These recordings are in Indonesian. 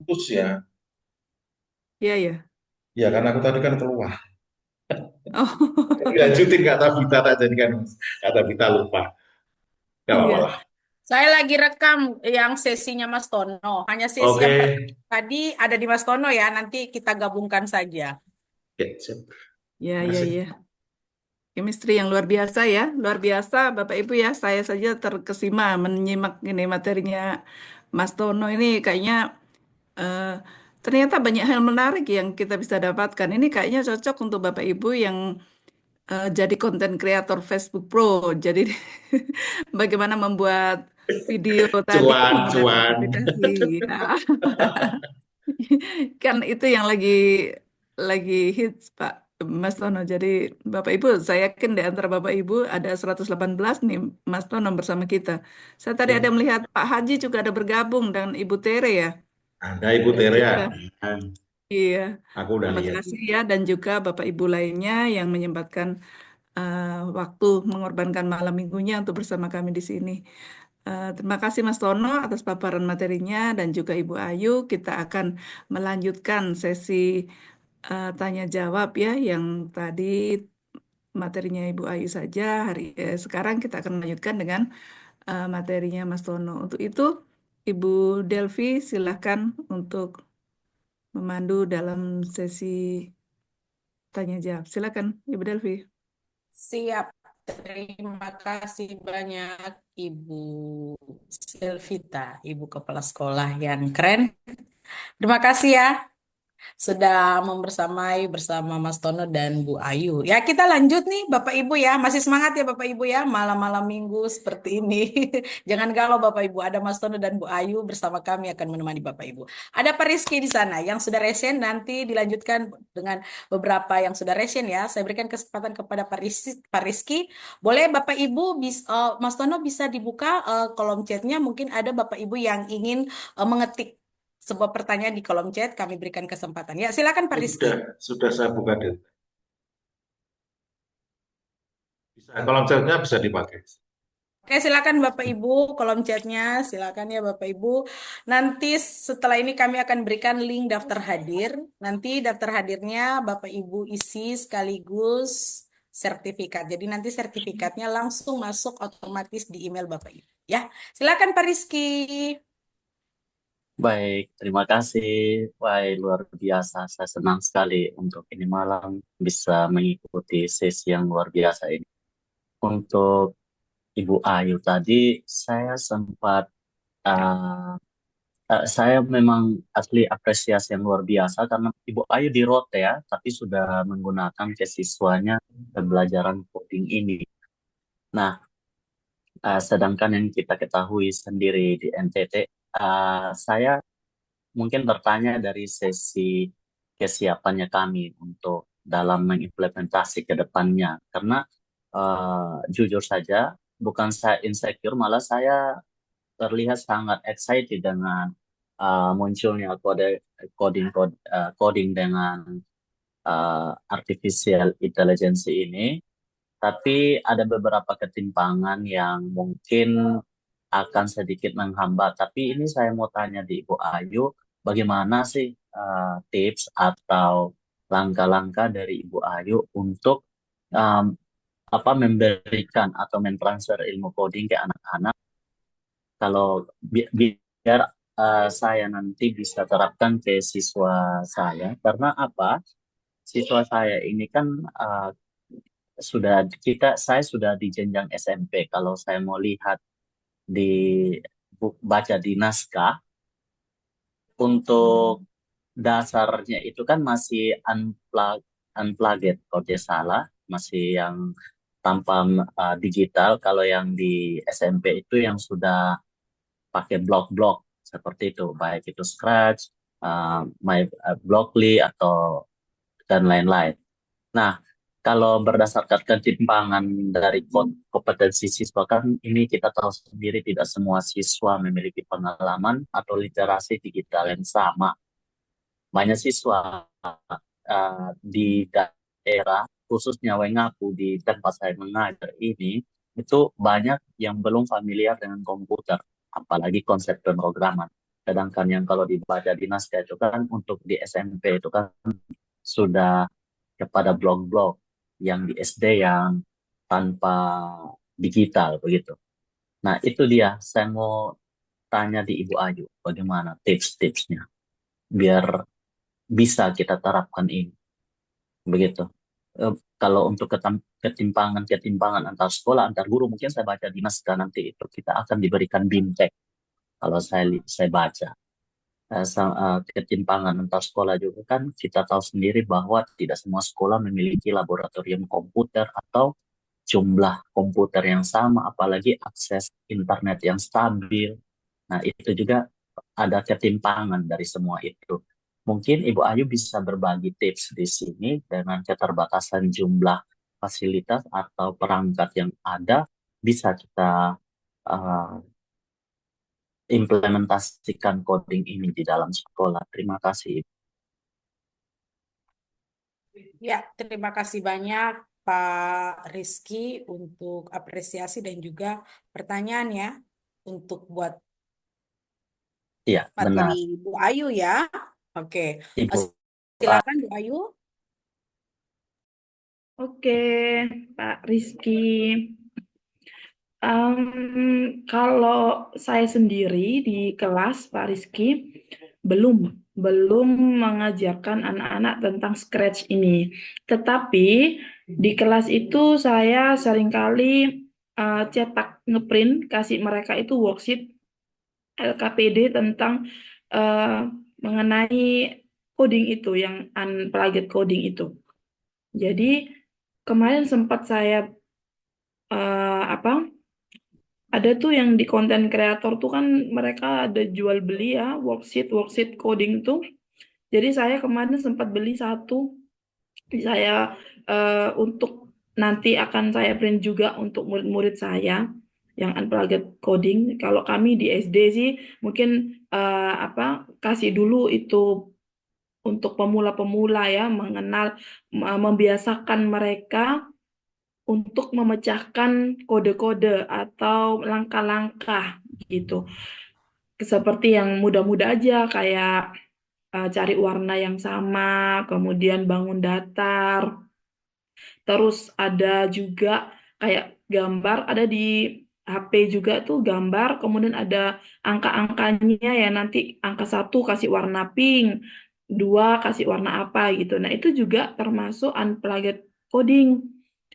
putus ya. Iya, ya. Ya, karena aku tadi kan keluar. Oh, Lanjutin Kak Tabita tak jadikan Mas. Kak Tabita lupa. Gak apa-apa iya. lah. Saya lagi rekam yang sesinya Mas Tono. Hanya sesi Oke. yang pertama tadi ada di Mas Tono ya. Nanti kita gabungkan saja. Oke, siap. Iya, iya, Makasih. iya. Chemistry yang luar biasa ya, luar biasa Bapak Ibu ya. Saya saja terkesima menyimak ini materinya Mas Tono ini kayaknya eh, ternyata banyak hal menarik yang kita bisa dapatkan. Ini kayaknya cocok untuk Bapak Ibu yang jadi konten kreator Facebook Pro. Jadi bagaimana membuat video tadi Cuan, menggunakan cuan. aplikasi. Ya. Kan itu yang lagi hits Pak Mas Tono. Jadi Bapak Ibu, saya yakin di antara Bapak Ibu ada 118 nih Mas Tono bersama kita. Saya tadi ada melihat Pak Haji juga ada bergabung dan Ibu Tere ya. Ada Ibu Dan Tere ya? juga iya, Aku udah terima lihat. kasih ya dan juga Bapak Ibu lainnya yang menyempatkan eh, waktu mengorbankan malam minggunya untuk bersama kami di sini. Terima kasih Mas Tono atas paparan materinya dan juga Ibu Ayu. Kita akan melanjutkan sesi tanya jawab ya yang tadi materinya Ibu Ayu saja. Sekarang kita akan melanjutkan dengan materinya Mas Tono. Untuk itu Ibu Delvi silahkan untuk memandu dalam sesi tanya jawab. Silakan Ibu Delvi. Siap. Terima kasih banyak Ibu Selvita, Ibu Kepala Sekolah yang keren. Terima kasih ya sudah membersamai bersama Mas Tono dan Bu Ayu. Ya, kita lanjut nih Bapak Ibu ya. Masih semangat ya Bapak Ibu ya, malam-malam Minggu seperti ini. Jangan galau Bapak Ibu, ada Mas Tono dan Bu Ayu bersama kami akan menemani Bapak Ibu. Ada Pak Rizky di sana yang sudah resen, nanti dilanjutkan dengan beberapa yang sudah resen ya. Saya berikan kesempatan kepada Pak Rizky. Boleh Bapak Ibu, Mas Tono bisa dibuka kolom chatnya. Mungkin ada Bapak Ibu yang ingin mengetik sebuah pertanyaan di kolom chat, kami berikan kesempatan. Ya, silakan Pak Rizky. Sudah saya buka deh. Bisa, kolom chatnya bisa dipakai. Oke, silakan Bapak Ibu, kolom chatnya, silakan ya Bapak Ibu. Nanti setelah ini kami akan berikan link daftar hadir. Nanti daftar hadirnya Bapak Ibu isi sekaligus sertifikat. Jadi nanti sertifikatnya langsung masuk otomatis di email Bapak Ibu. Ya, silakan Pak Rizky. Baik, terima kasih. Wah, luar biasa. Saya senang sekali untuk ini malam bisa mengikuti sesi yang luar biasa ini. Untuk Ibu Ayu tadi, saya sempat, uh, saya memang asli apresiasi yang luar biasa karena Ibu Ayu di Rote ya, tapi sudah menggunakan kesiswanya pembelajaran coding ini. Nah, sedangkan yang kita ketahui sendiri di NTT, saya mungkin bertanya dari sesi kesiapannya kami untuk dalam mengimplementasi ke depannya. Karena jujur saja, bukan saya insecure, malah saya terlihat sangat excited dengan munculnya coding dengan artificial intelligence ini. Tapi ada beberapa ketimpangan yang mungkin akan sedikit menghambat. Tapi ini saya mau tanya di Ibu Ayu, bagaimana sih tips atau langkah-langkah dari Ibu Ayu untuk um, memberikan atau mentransfer ilmu coding ke anak-anak kalau biar saya nanti bisa terapkan ke siswa saya. Karena apa? Siswa saya ini kan saya sudah di jenjang SMP. Kalau saya mau lihat di baca di naskah untuk dasarnya itu kan masih unplugged kalau tidak salah, masih yang tanpa digital. Kalau yang di SMP itu yang sudah pakai blok-blok seperti itu, baik itu Scratch, Blockly atau dan lain-lain. Nah, kalau berdasarkan ketimpangan dari kompetensi siswa kan ini kita tahu sendiri tidak semua siswa memiliki pengalaman atau literasi digital yang sama. Banyak siswa di daerah, khususnya Wengapu di tempat saya mengajar ini, itu banyak yang belum familiar dengan komputer, apalagi konsep pemrograman. Sedangkan yang kalau dibaca di naskah itu kan untuk di SMP itu kan sudah kepada blog-blog, yang di SD yang tanpa digital begitu. Nah, itu dia. Saya mau tanya di Ibu Ayu, bagaimana tips-tipsnya biar bisa kita terapkan ini, begitu. Kalau untuk ketimpangan antar sekolah, antar guru, mungkin saya baca di naskah nanti itu kita akan diberikan bimtek. Kalau saya baca. Ketimpangan antar sekolah juga kan kita tahu sendiri bahwa tidak semua sekolah memiliki laboratorium komputer atau jumlah komputer yang sama, apalagi akses internet yang stabil. Nah, itu juga ada ketimpangan dari semua itu. Mungkin Ibu Ayu bisa berbagi tips di sini dengan keterbatasan jumlah fasilitas atau perangkat yang ada, bisa kita uh, implementasikan coding ini di dalam sekolah. Terima kasih. Ya, terima kasih banyak Pak Rizky untuk apresiasi dan juga pertanyaan ya untuk buat Iya, materi benar. Bu Ayu ya. Oke, Ibu silakan Bu Ayu. Oke, Pak Rizky. Kalau saya sendiri di kelas, Pak Rizky, belum mengajarkan anak-anak tentang Scratch ini. Tetapi di kelas itu saya seringkali cetak ngeprint, kasih mereka itu worksheet LKPD tentang mengenai coding itu, yang unplugged coding itu. Jadi kemarin sempat saya ada tuh yang di konten kreator tuh kan mereka ada jual beli ya worksheet coding tuh. Jadi saya kemarin sempat beli satu. Saya untuk nanti akan saya print juga untuk murid-murid saya yang unplugged coding. Kalau kami di SD sih mungkin kasih dulu itu untuk pemula-pemula ya, mengenal, membiasakan mereka untuk memecahkan kode-kode atau langkah-langkah gitu. Seperti yang mudah-mudah aja kayak cari warna yang sama, kemudian bangun datar. Terus ada juga kayak gambar, ada di HP juga tuh gambar, kemudian ada angka-angkanya ya, nanti angka 1 kasih warna pink, 2 kasih warna apa gitu. Nah, itu juga termasuk unplugged coding.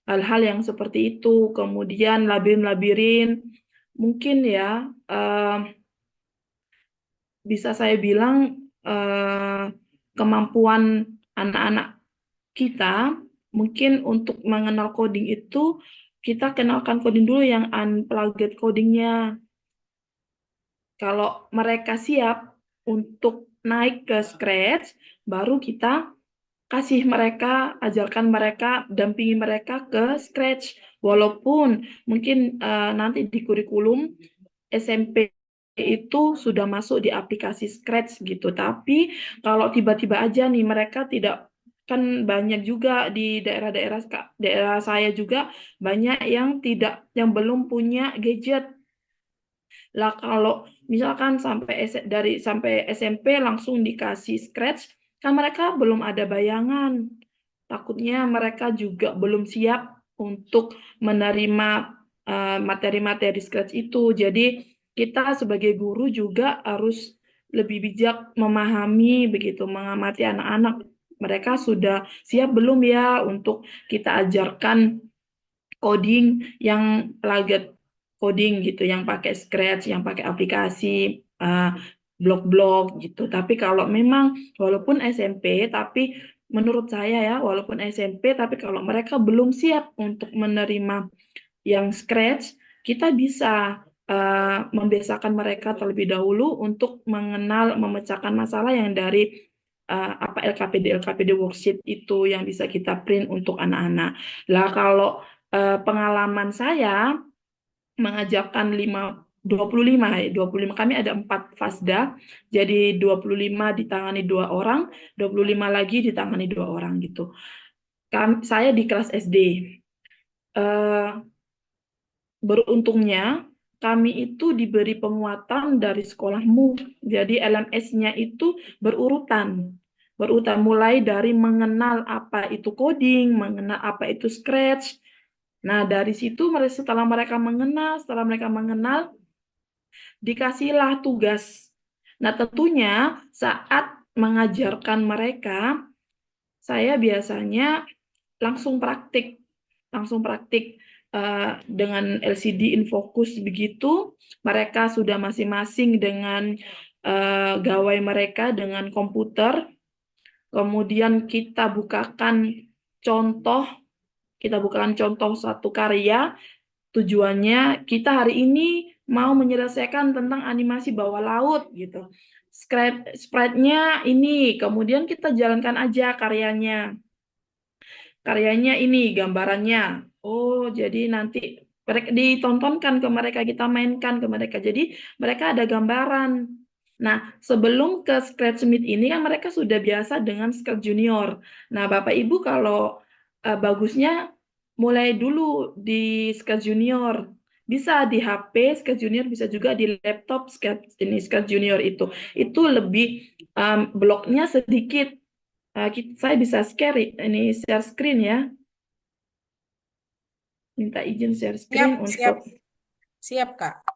Hal-hal yang seperti itu. Kemudian labirin-labirin, mungkin ya bisa saya bilang kemampuan anak-anak kita mungkin untuk mengenal coding itu kita kenalkan coding dulu yang unplugged codingnya. Kalau mereka siap untuk naik ke Scratch, baru kita kasih mereka, ajarkan mereka, dampingi mereka ke Scratch. Walaupun mungkin nanti di kurikulum SMP itu sudah masuk di aplikasi Scratch gitu. Tapi kalau tiba-tiba aja nih mereka tidak, kan banyak juga di daerah saya juga banyak yang belum punya gadget. Lah kalau misalkan sampai SMP langsung dikasih Scratch, kan mereka belum ada bayangan. Takutnya mereka juga belum siap untuk menerima materi-materi Scratch itu. Jadi kita sebagai guru juga harus lebih bijak memahami begitu, mengamati anak-anak. Mereka sudah siap belum ya untuk kita ajarkan coding yang plugged coding gitu, yang pakai Scratch, yang pakai aplikasi blog-blog gitu. Tapi kalau memang walaupun SMP, tapi menurut saya ya, walaupun SMP, tapi kalau mereka belum siap untuk menerima yang Scratch, kita bisa membiasakan mereka terlebih dahulu untuk mengenal, memecahkan masalah yang dari LKPD worksheet itu yang bisa kita print untuk anak-anak. Lah kalau pengalaman saya mengajarkan 25 kami ada 4 fasda, jadi 25 ditangani 2 orang, 25 lagi ditangani 2 orang gitu. Saya di kelas SD. Beruntungnya kami itu diberi penguatan dari sekolahmu. Jadi LMS-nya itu berurutan. Berurutan mulai dari mengenal apa itu coding, mengenal apa itu Scratch. Nah, dari situ setelah mereka mengenal, dikasihlah tugas. Nah, tentunya saat mengajarkan mereka, saya biasanya langsung praktik dengan LCD Infocus begitu. Mereka sudah masing-masing dengan gawai mereka dengan komputer. Kemudian contoh, kita bukakan contoh satu karya. Tujuannya kita hari ini mau menyelesaikan tentang animasi bawah laut gitu. Sprite-nya ini, kemudian kita jalankan aja karyanya. Karyanya ini, gambarannya. Oh, jadi nanti mereka ditontonkan ke mereka, kita mainkan ke mereka. Jadi mereka ada gambaran. Nah, sebelum ke Scratchmate ini kan mereka sudah biasa dengan Scratch Junior. Nah, Bapak Ibu kalau bagusnya mulai dulu di Scratch Junior. Bisa di HP Scratch Junior, bisa juga di laptop Scratch Junior itu. Itu lebih bloknya sedikit. Saya bisa share screen ya. Minta izin share screen Siap, untuk siap, Kak.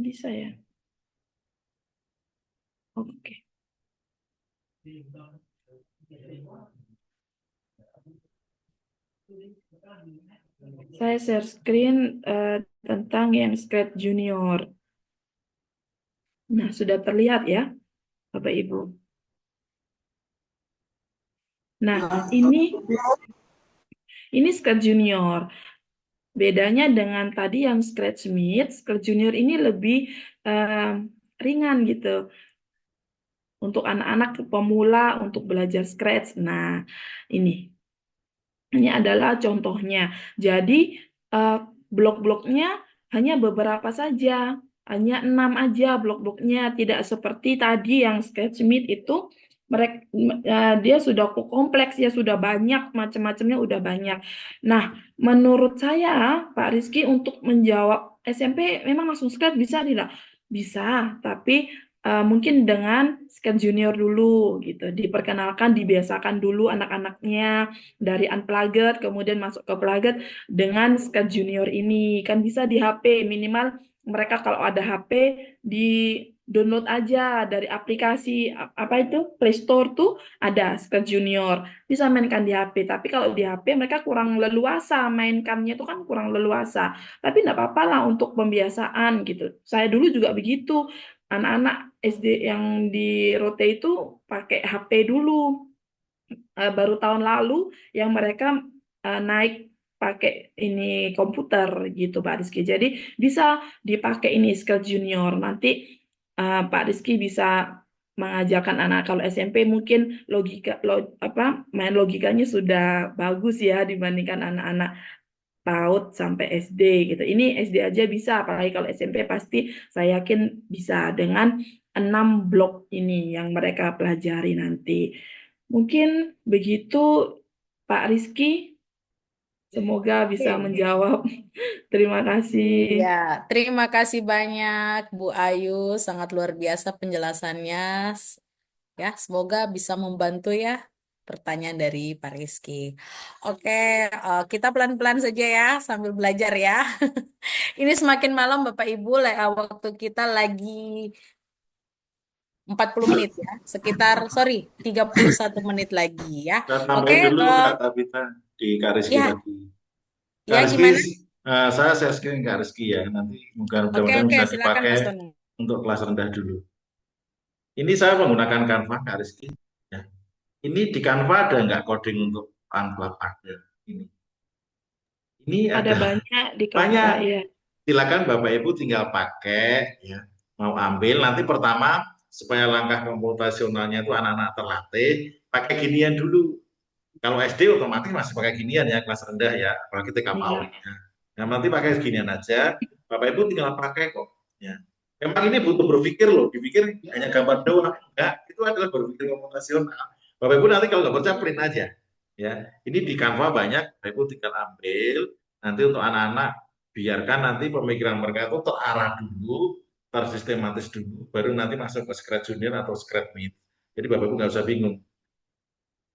bisa ya. Oke. Saya share screen tentang yang Scratch Junior. Nah, sudah terlihat ya, Bapak Ibu. Nah, ini Scratch Junior. Bedanya dengan tadi yang Scratchmate, Scratch Junior ini lebih ringan gitu. Untuk anak-anak pemula untuk belajar Scratch. Nah, ini adalah contohnya. Jadi blok-bloknya hanya beberapa saja, hanya 6 aja blok-bloknya, tidak seperti tadi yang Sketchmate itu mereka dia sudah kompleks ya, sudah banyak macam-macamnya, udah banyak. Nah, menurut saya Pak Rizky untuk menjawab SMP memang langsung Scratch bisa tidak? Bisa, tapi mungkin dengan Sketch Junior dulu gitu, diperkenalkan, dibiasakan dulu anak-anaknya dari unplugged kemudian masuk ke plugged dengan Sketch Junior ini. Kan bisa di HP, minimal mereka kalau ada HP di download aja dari aplikasi apa itu Play Store tuh ada Sketch Junior, bisa mainkan di HP. Tapi kalau di HP mereka kurang leluasa mainkannya, itu kan kurang leluasa, tapi enggak apa-apa lah untuk pembiasaan gitu. Saya dulu juga begitu, anak-anak SD yang di Rote itu pakai HP dulu. Baru tahun lalu yang mereka naik pakai ini komputer gitu Pak Rizky. Jadi bisa dipakai ini Skills Junior. Nanti Pak Rizky bisa mengajarkan anak kalau SMP mungkin main logikanya sudah bagus ya dibandingkan anak-anak PAUD sampai SD gitu. Ini SD aja bisa, apalagi kalau SMP pasti saya yakin bisa dengan 6 blok ini yang mereka pelajari nanti. Mungkin begitu Pak Rizky, semoga bisa menjawab. Terima kasih. Ya, terima kasih banyak Bu Ayu, sangat luar biasa penjelasannya. Ya, semoga bisa membantu ya pertanyaan dari Pak Rizky. Oke, kita pelan-pelan saja ya sambil belajar ya. Ini semakin malam Bapak Ibu, waktu kita lagi 40 menit ya, sekitar 31 menit lagi ya. Saya Oke, tambahin dulu Kak Tabita di Kak Rizky ya, tadi. Kak ya Rizky, gimana? saya share screen Kak Rizky ya. Nanti Oke, mudah-mudahan oke, bisa silakan Mas dipakai Tono. untuk kelas rendah dulu. Ini saya menggunakan Canva Kak Rizky. Ya. Ini di Canva ada nggak coding untuk unplug? Ada. Ini Ada ada banyak di Canva banyak. ya. Silakan Bapak Ibu tinggal pakai ya. Mau ambil nanti pertama supaya langkah komputasionalnya itu anak-anak terlatih pakai ginian dulu. Kalau SD otomatis masih pakai ginian ya, kelas rendah ya, apalagi TK PAUD. Iya. Nah, nanti pakai ginian aja, Bapak Ibu tinggal pakai kok. Ya. Memang ini butuh berpikir loh, dipikir hanya gambar doang. Enggak, itu adalah berpikir komputasional. Bapak Ibu nanti kalau nggak percaya print aja. Ya. Ini di Canva banyak, Bapak Ibu tinggal ambil. Nanti untuk anak-anak biarkan nanti pemikiran mereka itu terarah dulu, tersistematis dulu, baru nanti masuk ke Scratch Junior atau Scratch Meet. Jadi Bapak Ibu nggak usah bingung.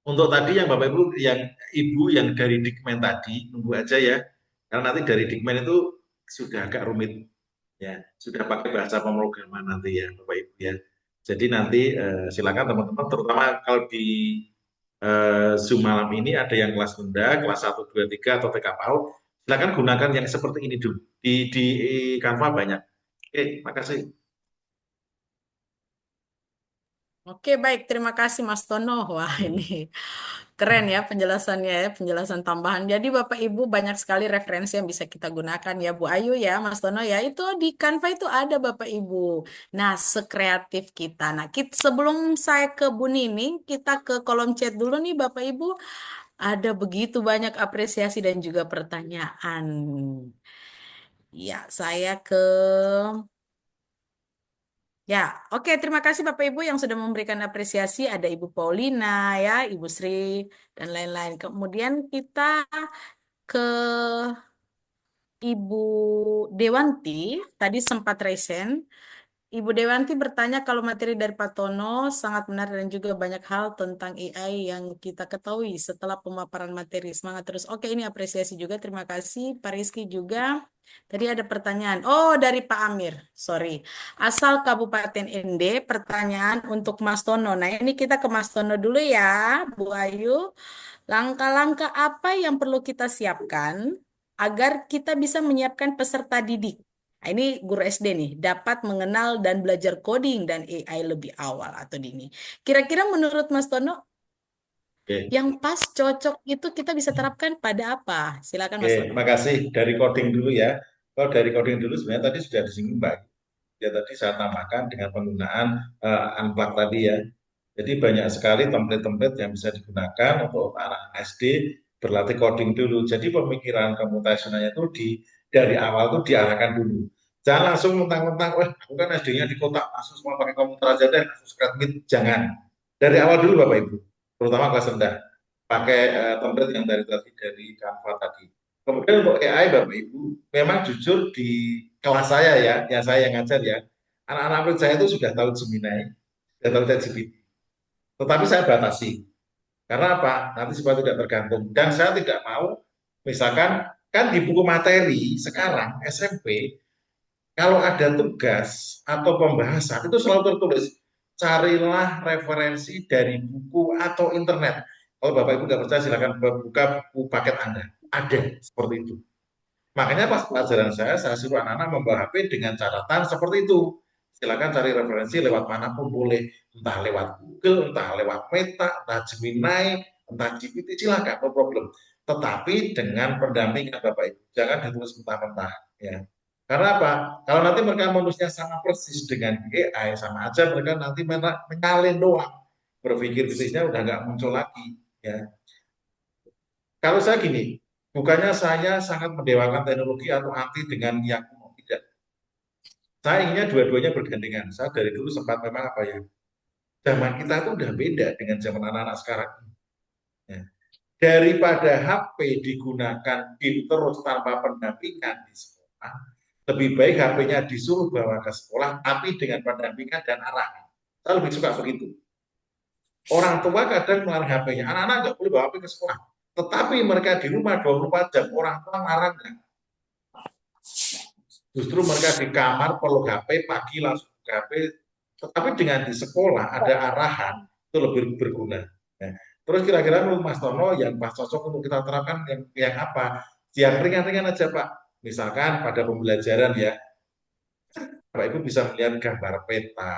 Untuk tadi yang Bapak Ibu, yang Ibu yang dari Dikmen tadi, nunggu aja ya. Karena nanti dari Dikmen itu sudah agak rumit ya, sudah pakai bahasa pemrograman nanti ya Bapak Ibu ya. Jadi nanti silakan teman-teman, terutama kalau di Zoom malam ini ada yang kelas rendah, kelas 1, 2, 3 atau TK PAUD, silakan gunakan yang seperti ini dulu. Di Canva banyak. Oke, makasih. Oke, baik. Terima kasih Mas Tono. Wah, ini keren ya penjelasannya ya, penjelasan tambahan. Jadi Bapak Ibu banyak sekali referensi yang bisa kita gunakan ya Bu Ayu ya, Mas Tono ya. Itu di Canva itu ada Bapak Ibu. Nah, sekreatif kita. Nah, sebelum saya ke Bu Nining, kita ke kolom chat dulu nih Bapak Ibu. Ada begitu banyak apresiasi dan juga pertanyaan. Ya, saya ke Ya, oke. Terima kasih Bapak Ibu yang sudah memberikan apresiasi. Ada Ibu Paulina, ya, Ibu Sri, dan lain-lain. Kemudian kita ke Ibu Dewanti. Tadi sempat resen. Ibu Dewanti bertanya kalau materi dari Pak Tono sangat menarik dan juga banyak hal tentang AI yang kita ketahui setelah pemaparan materi. Semangat terus. Oke, ini apresiasi juga. Terima kasih. Pak Rizky juga. Tadi ada pertanyaan. Oh, dari Pak Amir. Sorry. Asal Kabupaten ND, pertanyaan untuk Mas Tono. Nah, ini kita ke Mas Tono dulu ya, Bu Ayu. Langkah-langkah apa yang perlu kita siapkan agar kita bisa menyiapkan peserta didik? Nah, ini guru SD nih, dapat mengenal dan belajar coding dan AI lebih awal atau dini. Kira-kira menurut Mas Tono, Oke, yang pas cocok itu kita bisa terapkan pada apa? Silakan oke, Mas Tono. makasih. Dari coding dulu ya. Kalau dari coding dulu sebenarnya tadi sudah disinggung Mbak. Ya tadi saya tambahkan dengan penggunaan Unplug tadi ya. Jadi banyak sekali template-template yang bisa digunakan untuk anak SD berlatih coding dulu. Jadi pemikiran komputasionalnya itu dari awal tuh diarahkan dulu. Jangan langsung mentang-mentang, wah aku kan SD-nya di kota, langsung semua pakai komputer aja deh, langsung Scratch Meet. Jangan. Dari awal dulu Bapak Ibu, terutama kelas rendah. Pakai template yang dari Canva tadi. Kemudian untuk AI Bapak Ibu, memang jujur di kelas saya ya, yang saya yang ngajar ya, anak-anak murid saya itu sudah tahu Gemini, sudah tahu ChatGPT. Tetapi saya batasi. Karena apa? Nanti supaya tidak tergantung. Dan saya tidak mau, misalkan, kan di buku materi sekarang SMP, kalau ada tugas atau pembahasan, itu selalu tertulis, carilah referensi dari buku atau internet. Kalau Bapak Ibu tidak percaya, silakan buka buku paket Anda. Ada seperti itu. Makanya pas pelajaran saya suruh anak-anak membawa HP dengan catatan seperti itu. Silakan cari referensi lewat manapun boleh, entah lewat Google, entah lewat Meta, entah Gemini, entah GPT, silakan, no problem. Tetapi dengan pendampingan Bapak Ibu, jangan ditulis mentah-mentah. Ya. Karena apa? Kalau nanti mereka menulisnya sama persis dengan AI, sama aja mereka nanti menyalin doang. Berpikir kritisnya udah nggak muncul lagi. Ya. Kalau saya gini, bukannya saya sangat mendewakan teknologi atau anti dengan yang kuno, tidak. Saya inginnya dua-duanya bergandengan. Saya dari dulu sempat memang apa ya, zaman kita itu udah beda dengan zaman anak-anak sekarang. Ya. Daripada HP digunakan terus tanpa pendampingan di sekolah, lebih baik HP-nya disuruh bawa ke sekolah, tapi dengan pendampingan dan arahan. Saya lebih suka begitu. Orang tua kadang melarang HP-nya, anak-anak nggak boleh bawa HP ke sekolah. Tetapi mereka di rumah 24 jam, orang tua melarangnya. Justru mereka di kamar perlu HP, pagi langsung buka HP. Tetapi dengan di sekolah ada arahan, itu lebih berguna. Nah, terus kira-kira menurut Mas Tono yang pas cocok untuk kita terapkan yang apa? Yang ringan-ringan aja Pak. Misalkan pada pembelajaran ya, Bapak Ibu bisa melihat gambar peta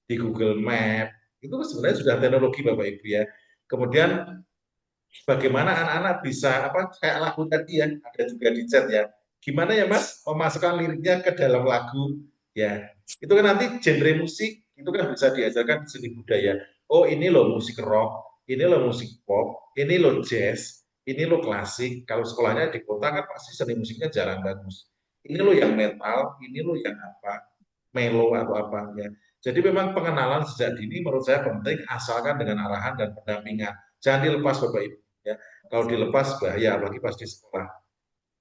di Google Map. Itu sebenarnya sudah teknologi Bapak Ibu ya. Kemudian bagaimana anak-anak bisa apa kayak lagu tadi ya, ada juga di chat ya. Gimana ya Mas memasukkan liriknya ke dalam lagu ya. Itu kan nanti genre musik itu kan bisa diajarkan di seni budaya. Oh, ini loh musik rock, ini loh musik pop, ini loh jazz, ini loh klasik. Kalau sekolahnya di kota kan pasti seni musiknya jarang bagus. Ini loh yang metal, ini loh yang apa, melo atau apa ya. Jadi memang pengenalan sejak dini menurut saya penting asalkan dengan arahan dan pendampingan. Jangan dilepas Bapak Ibu. Ya. Kalau dilepas bahaya, apalagi pas di sekolah.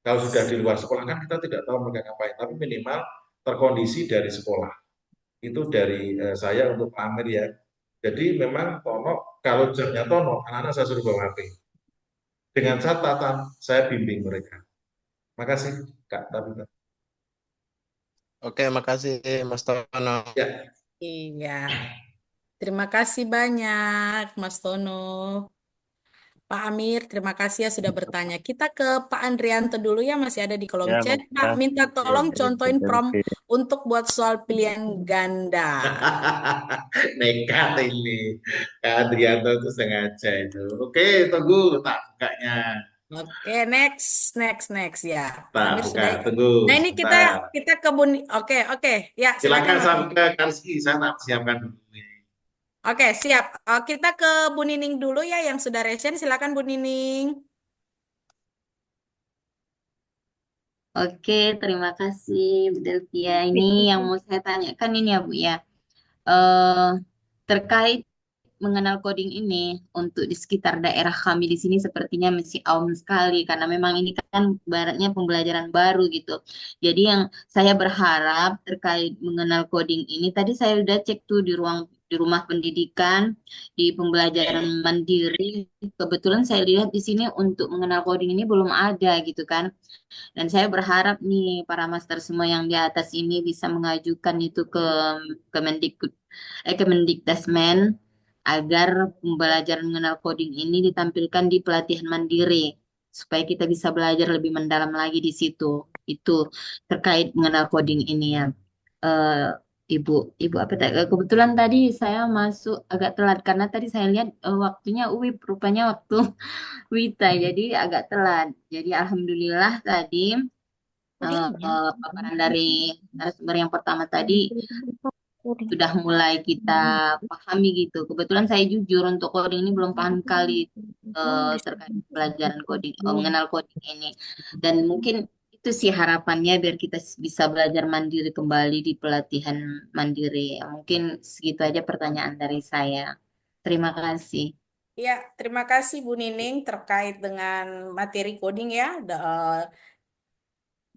Kalau sudah di luar sekolah kan kita tidak tahu mereka ngapain, tapi minimal terkondisi dari sekolah. Itu dari saya untuk Pak Amir ya. Jadi memang Tono, kalau jamnya Tono, anak-anak saya suruh bawa HP. Dengan catatan, saya bimbing mereka. Makasih, Kak Tabita. Oke, makasih Mas Tono. Ya, Iya. Terima kasih banyak, Mas Tono. Pak Amir, terima kasih ya sudah bertanya. Kita ke Pak Andrianto dulu ya, masih ada di kolom Ya, chat. Pak, minta tolong makasih, contohin Bu prom Delvi. untuk buat soal pilihan ganda. nekat ini. Kak Adrianto itu sengaja itu. Oke, tunggu tak bukanya. Oke, next ya. Pak Tak Amir buka, sudah. tunggu Nah, ini kita sebentar. kita ke oke. Ya, silakan Silakan Mas. sampai ke Karski, saya tak siapkan dulu. Oke, siap. Kita ke Bu Nining dulu ya yang sudah resen. Silakan Bu Nining. Oke, terima kasih Bu Delvia. Ini yang mau saya tanyakan ini ya Bu ya. Eh terkait mengenal coding ini untuk di sekitar daerah kami di sini sepertinya masih awam sekali karena memang ini kan baratnya pembelajaran baru gitu. Jadi yang saya berharap terkait mengenal coding ini tadi saya udah cek tuh di rumah pendidikan di pembelajaran mandiri. Kebetulan saya lihat di sini untuk mengenal coding ini belum ada gitu kan. Dan saya berharap nih para master semua yang di atas ini bisa mengajukan itu ke Kemendikbud, Kemendikdasmen agar pembelajaran mengenal coding ini ditampilkan di pelatihan mandiri supaya kita bisa belajar lebih mendalam lagi di situ. Itu terkait mengenal coding ini ya. Eh, Ibu apa tadi? Kebetulan tadi saya masuk agak telat karena tadi saya lihat waktunya UIP rupanya waktu Wita jadi agak telat. Jadi alhamdulillah tadi paparan dari narasumber yang pertama tadi sudah mulai kita pahami gitu. Kebetulan saya jujur untuk coding ini belum paham kali terkait pelajaran coding, mengenal coding ini. Dan mungkin itu sih harapannya biar kita bisa belajar mandiri kembali di pelatihan mandiri. Mungkin segitu aja pertanyaan dari saya. Terima kasih. Ya, terima kasih Bu Nining terkait dengan materi coding ya.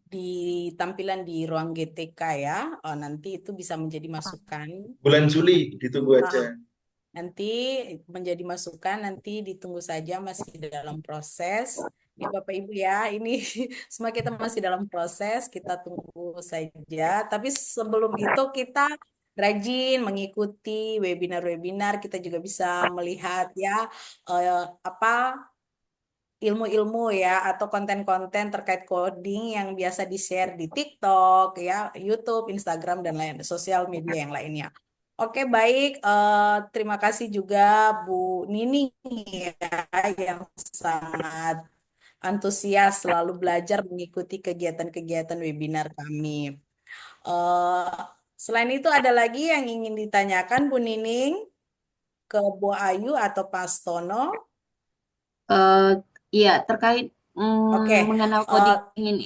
Di tampilan di ruang GTK ya. Nanti itu bisa menjadi masukan. Bulan Juli, ditunggu aja. Nanti menjadi masukan, nanti ditunggu saja masih dalam proses. Ya Bapak Ibu ya, ini semua kita masih dalam proses, kita tunggu saja. Tapi sebelum itu kita rajin mengikuti webinar-webinar, kita juga bisa melihat ya apa ilmu-ilmu ya atau konten-konten terkait coding yang biasa di-share di TikTok ya, YouTube, Instagram dan lain sosial media yang lainnya. Oke, baik. Terima kasih juga Bu Nini ya yang sangat antusias selalu belajar mengikuti kegiatan-kegiatan webinar kami. Eh, Selain itu ada lagi yang ingin ditanyakan Bu Nining ke Bu Ayu atau Pak Stono? Eh Iya, terkait Oke. mengenal eh, coding ini.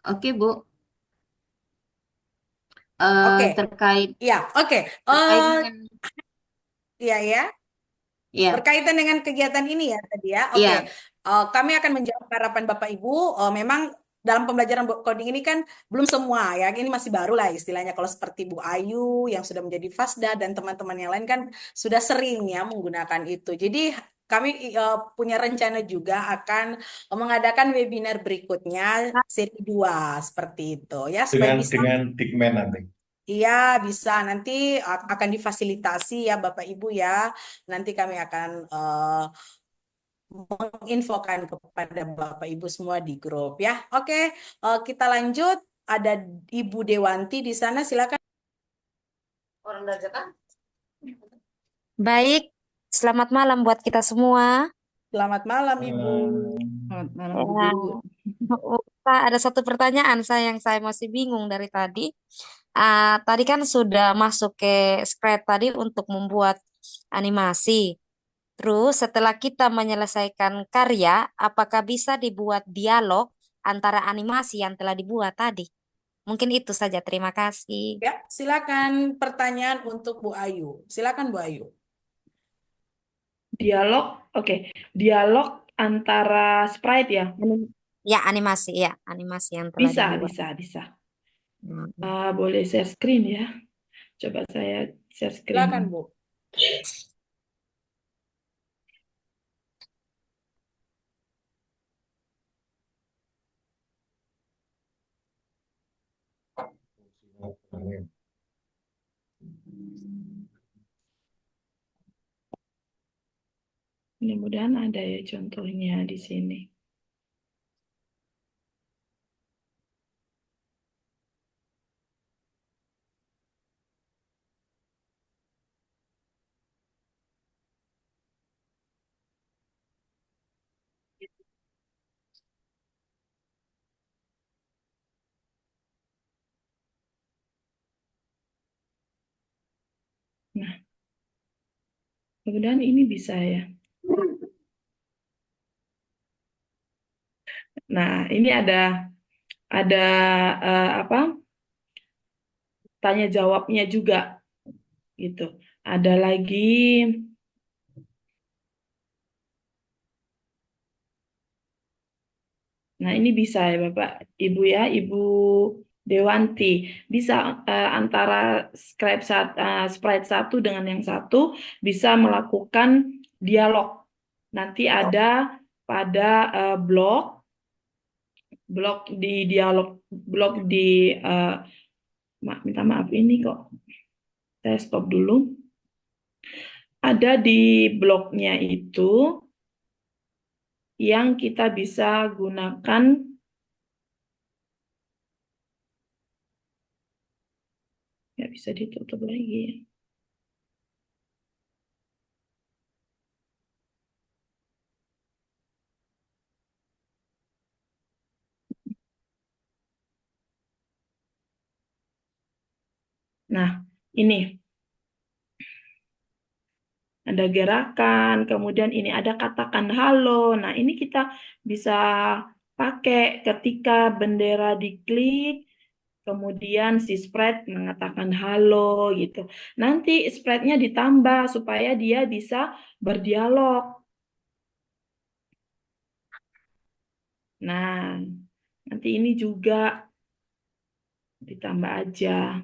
Oke, Bu. Oke, Terkait ya, oke. terkait dengan Iya ya, ya, berkaitan dengan kegiatan ini ya tadi ya. Oke, iya, kami akan menjawab harapan Bapak Ibu. Memang dalam pembelajaran coding ini kan belum semua ya, ini masih baru lah istilahnya. Kalau seperti Bu Ayu yang sudah menjadi Fasda dan teman-teman yang lain kan sudah sering ya menggunakan itu. Jadi kami punya rencana juga akan mengadakan webinar berikutnya seri 2 seperti itu ya supaya bisa. Dengan Dikmen nanti. Iya, bisa. Nanti akan difasilitasi ya Bapak Ibu ya. Nanti kami akan menginfokan kepada Bapak Ibu semua di grup ya. Oke, kita lanjut. Ada Ibu Dewanti di sana. Silakan. orang dadakan. Baik, selamat malam buat kita semua. Selamat malam Ibu. Selamat malam, Ya, Ibu. ada satu pertanyaan yang saya masih bingung dari tadi. Tadi kan sudah masuk ke script tadi untuk membuat animasi. Terus setelah kita menyelesaikan karya, apakah bisa dibuat dialog antara animasi yang telah dibuat tadi? Mungkin itu saja. Terima kasih. Ya, silakan pertanyaan untuk Bu Ayu. Silakan Bu Ayu. Dialog, oke. Dialog antara sprite ya. Ya, animasi yang telah Bisa, dibuat. bisa. Hmm. Boleh share screen ya. Coba saya share screen. Silakan, Bu. Mudah-mudahan ada ya contohnya di sini. Nah, mudah-mudahan ini bisa ya. Nah, ini ada apa? Tanya jawabnya juga gitu. Ada lagi. Nah, ini bisa ya Bapak, Ibu ya, Ibu Dewanti. Bisa antara sprite satu dengan yang satu bisa melakukan dialog. Nanti ada pada blog di dialog, blog di minta maaf ini kok. Saya stop dulu. Ada di blognya itu yang kita bisa gunakan. Nggak bisa ditutup lagi ya. Nah, ini ada gerakan, kemudian ini ada katakan halo. Nah, ini kita bisa pakai ketika bendera diklik, kemudian si sprite mengatakan halo gitu. Nanti sprite-nya ditambah supaya dia bisa berdialog. Nah, nanti ini juga ditambah aja.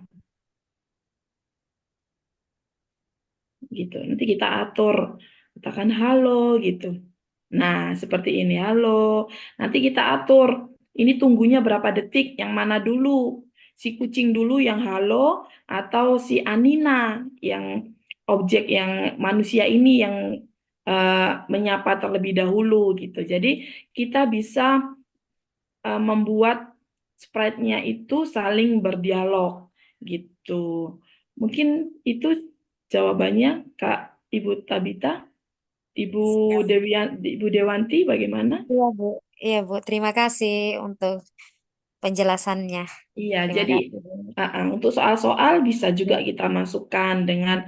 Gitu. Nanti kita atur, katakan halo gitu. Nah, seperti ini, halo. Nanti kita atur, ini tunggunya berapa detik, yang mana dulu? Si kucing dulu yang halo, atau si Anina yang objek yang manusia ini yang menyapa terlebih dahulu gitu. Jadi kita bisa membuat sprite-nya itu saling berdialog gitu. Mungkin itu jawabannya, Kak Ibu Tabita. Ibu Siap. Ibu Dewanti bagaimana? Iya, Bu. Iya, Bu. Terima kasih untuk penjelasannya. Iya, Terima jadi kasih. untuk soal-soal bisa juga kita masukkan dengan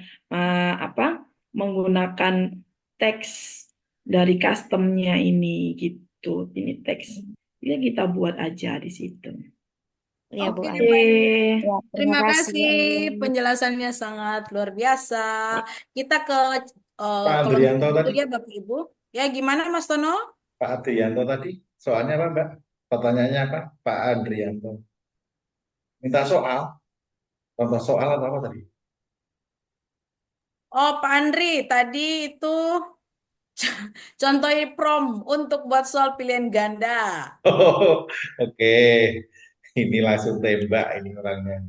apa? Menggunakan teks dari customnya ini gitu. Ini teks. Ya kita buat aja di situ. Iya, Bu Oke, Ayu. Oke. Ya, terima terima kasih, Bu kasih. Ayu. Penjelasannya sangat luar biasa. Kita ke Pak kelompok Andrianto tadi, berikutnya, Bapak Ibu. Ya, gimana Mas Tono? Pak Adrianto tadi, soalnya apa Mbak? Pertanyaannya apa? Pak Adrianto. Minta soal, contoh soal atau apa tadi? Oh, Pak Andri, tadi itu contoh prom untuk buat soal pilihan ganda. Oh, oke. Ini langsung tembak ini orangnya.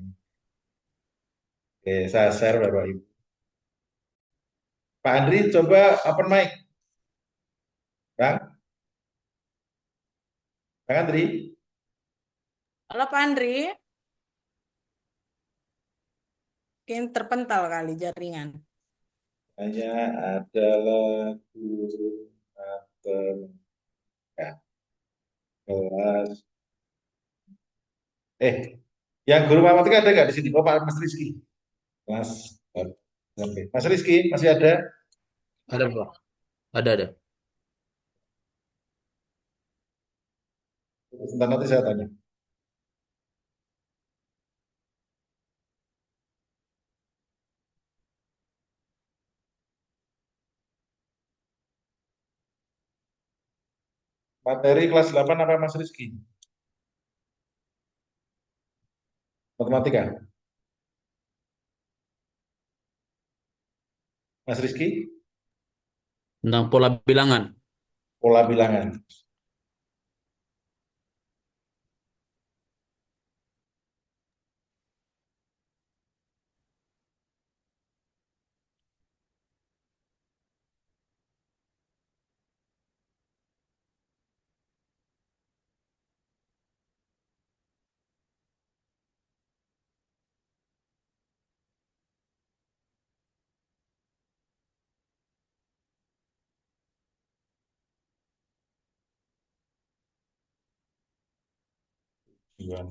Oke, saya share Bapak Ibu. Pak Andri, coba open mic. Bang, Bang Andri. Halo Pak Andri, mungkin terpental kali jaringan. Saya adalah guru matematika kelas. Yang guru matematika ada nggak di sini? Oh, Pak Mas Rizky. Kelas. Oke. Mas Rizky, masih ada? Ada, Pak. Ada. Sebentar nanti saya tanya. Materi kelas 8 apa Mas Rizky? Matematika. Mas Rizky, Tentang pola bilangan. pola bilangan. Iya.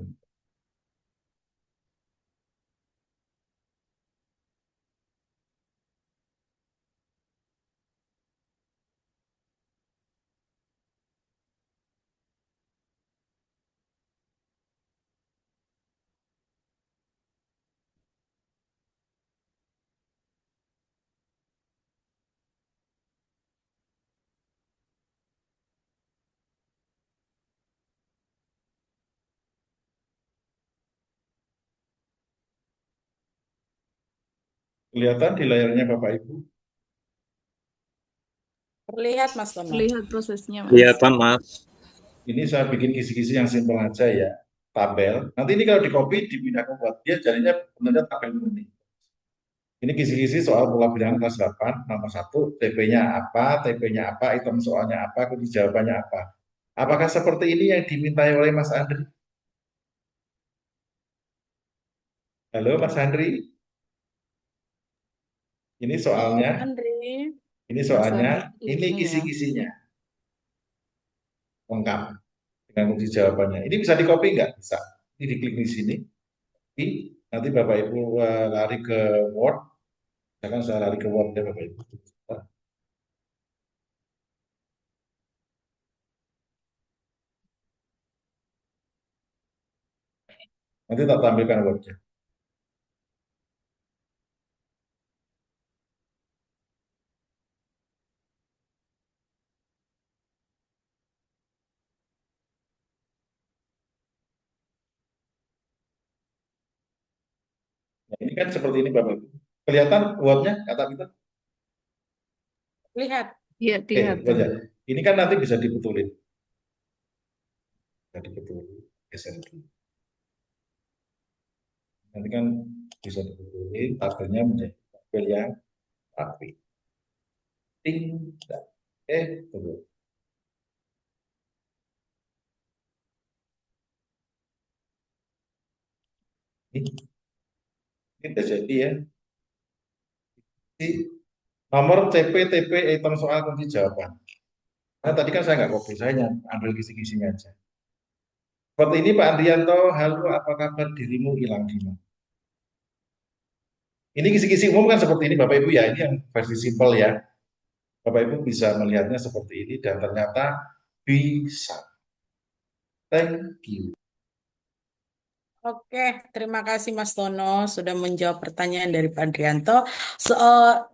Kelihatan di layarnya Bapak Ibu. Terlihat Mas Tono. Lihat prosesnya, Mas. Kelihatan, Mas. Ini saya bikin kisi-kisi yang simpel aja ya, tabel. Nanti ini kalau di copy dipindahkan buat dia, jadinya benar tabel ini. Ini kisi-kisi soal pola bilangan kelas 8, nomor 1, TP-nya apa, item soalnya apa, kunci jawabannya apa. Apakah seperti ini yang dimintai oleh Mas Andri? Halo Mas Andri, ini soalnya, Andri. ini Mas soalnya, Andri, ini ini ya. kisi-kisinya lengkap dengan kunci jawabannya. Ini bisa di copy nggak? Bisa. Ini diklik di sini. Nanti Bapak Ibu lari ke Word. Misalkan saya lari ke Word ya Bapak Ibu. Nanti tak tampilkan Word-nya. Nah, ini kan seperti ini Bapak Ibu. Kelihatan Word-nya kata kita? Lihat. Iya, kelihatan. Lihat. Ini kan nanti bisa dibetulin. Bisa dibetulin. Geser dulu. Nanti kan bisa dibetulin, tabelnya menjadi tabel yang rapi. Ting. Tunggu. Ini sudah jadi ya. Ini nomor CP, TP, item soal kunci jawaban. Nah, tadi kan saya nggak copy, saya ambil kisi-kisinya aja. Seperti ini Pak Andrianto, halo apa kabar dirimu hilang di mana? Ini kisi-kisi umum kan seperti ini Bapak Ibu ya, ini yang versi simple ya. Bapak Ibu bisa melihatnya seperti ini dan ternyata bisa. Thank you. Oke, terima kasih Mas Tono sudah menjawab pertanyaan dari Pak Andrianto.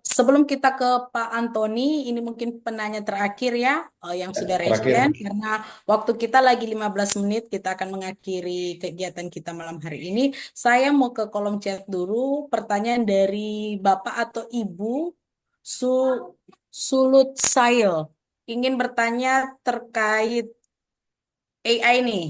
Sebelum kita ke Pak Antoni, ini mungkin penanya terakhir ya, yang sudah raise Terakhir, hand, karena waktu kita lagi 15 menit, kita akan mengakhiri kegiatan kita malam hari ini. Saya mau ke kolom chat dulu, pertanyaan dari Bapak atau Ibu Su Sulut Sail. Ingin bertanya terkait AI nih.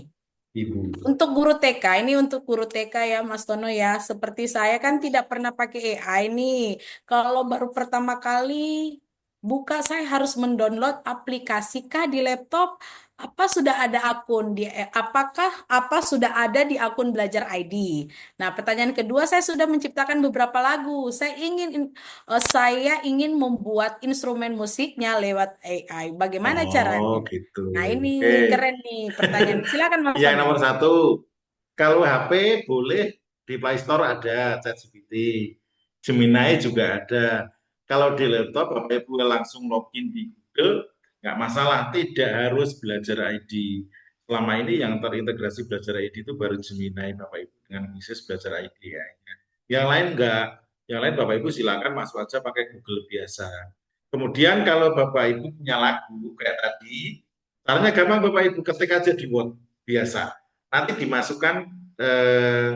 Ibu. Untuk guru TK, ini untuk guru TK ya Mas Tono ya. Seperti saya kan tidak pernah pakai AI nih. Kalau baru pertama kali buka, saya harus mendownload aplikasi kah di laptop? Apa sudah ada akun di apa sudah ada di akun Belajar ID? Nah, pertanyaan kedua, saya sudah menciptakan beberapa lagu. Saya ingin membuat instrumen musiknya lewat AI. Bagaimana Oh caranya? gitu. Nah, ini Oke. keren nih pertanyaan. Silakan Mas Yang Tono. nomor 1, kalau HP boleh di Play Store ada ChatGPT, Gemini juga ada. Kalau di laptop Bapak Ibu langsung login di Google, nggak masalah, tidak harus Belajar ID. Selama ini yang terintegrasi Belajar ID itu baru Gemini Bapak Ibu dengan bisnis Belajar ID ya. Yang lain enggak. Yang lain Bapak Ibu silakan masuk aja pakai Google biasa. Kemudian kalau Bapak Ibu punya lagu kayak tadi, Caranya gampang Bapak Ibu, ketik aja di Word biasa. Nanti dimasukkan